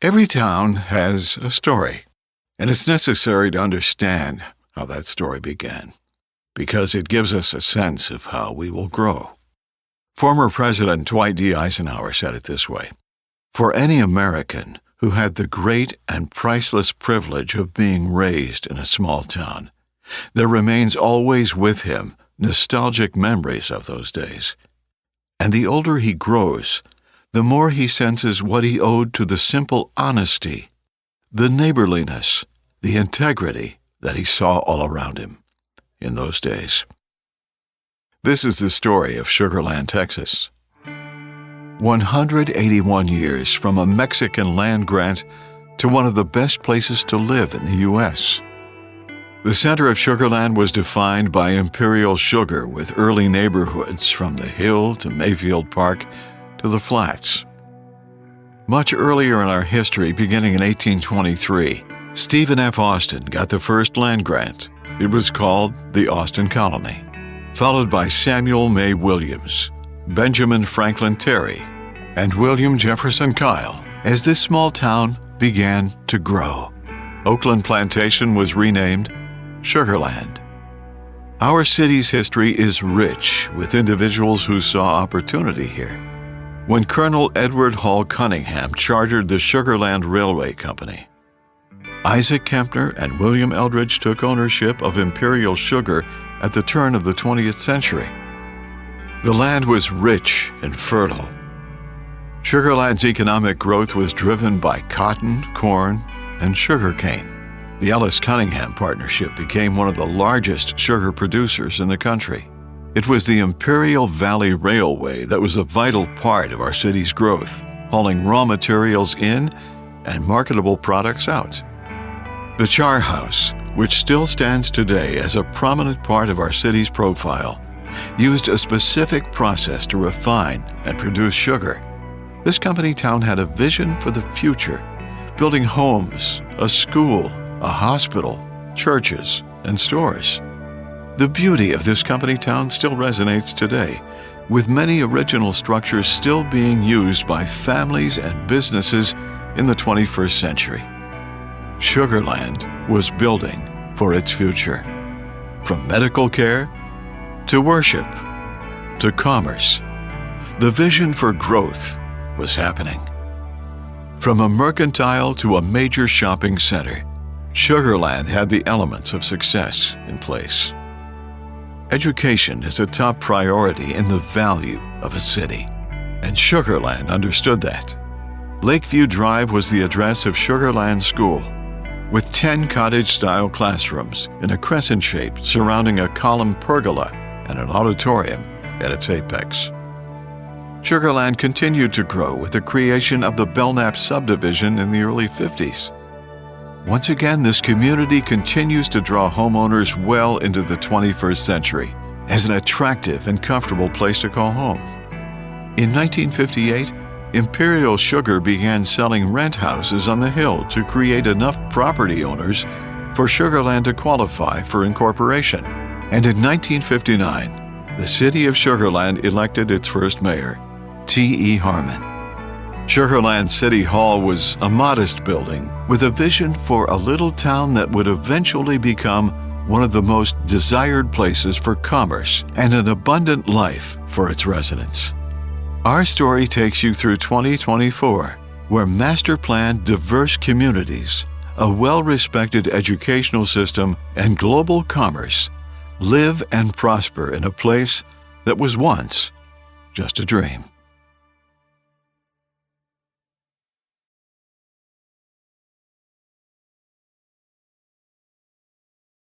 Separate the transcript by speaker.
Speaker 1: Every town has a story, and it's necessary to understand how that story began, because it gives us a sense of how we will grow. Former President Dwight D. Eisenhower said it this way: "For any American who had the great and priceless privilege of being raised in a small town, there remains always with him nostalgic memories of those days. And the older he grows, the more he senses what he owed to the simple honesty, the neighborliness, the integrity that he saw all around him in those days." This is the story of Sugar Land, Texas. 181 years from a Mexican land grant to one of the best places to live in the U.S. The center of Sugar Land was defined by Imperial Sugar, with early neighborhoods from the Hill to Mayfield Park to the Flats. Much earlier in our history, beginning in 1823, Stephen F. Austin got the first land grant. It was called the Austin Colony, followed by Samuel May Williams, Benjamin Franklin Terry, and William Jefferson Kyle. As this small town began to grow, Oakland Plantation was renamed Sugar Land. Our city's history is rich with individuals who saw opportunity here. When Colonel Edward Hall Cunningham chartered the Sugar Land Railway Company, Isaac Kempner and William Eldridge took ownership of Imperial Sugar at the turn of the 20th century. The land was rich and fertile. Sugar Land's economic growth was driven by cotton, corn, and sugar cane. The Ellis-Cunningham partnership became one of the largest sugar producers in the country. It was the Imperial Valley Railway that was a vital part of our city's growth, hauling raw materials in and marketable products out. The Char House, which still stands today as a prominent part of our city's profile, used a specific process to refine and produce sugar. This company town had a vision for the future, building homes, a school, a hospital, churches, and stores. The beauty of this company town still resonates today, with many original structures still being used by families and businesses in the 21st century. Sugar Land was building for its future. From medical care to worship to commerce, the vision for growth was happening. From a mercantile to a major shopping center, Sugar Land had the elements of success in place. Education is a top priority in the value of a city, and Sugar Land understood that. Lakeview Drive was the address of Sugar Land School, with 10 cottage-style classrooms in a crescent shape surrounding a columned pergola and an auditorium at its apex. Sugar Land continued to grow with the creation of the Belknap subdivision in the early 50s. Once again, this community continues to draw homeowners well into the 21st century as an attractive and comfortable place to call home. In 1958, Imperial Sugar began selling rent houses on the Hill to create enough property owners for Sugar Land to qualify for incorporation. And in 1959, the city of Sugar Land elected its first mayor, T.E. Harmon. Sugar Land City Hall was a modest building with a vision for a little town that would eventually become one of the most desired places for commerce and an abundant life for its residents. Our story takes you through 2024, where master-planned diverse communities, a well-respected educational system, and global commerce live and prosper in a place that was once just a dream.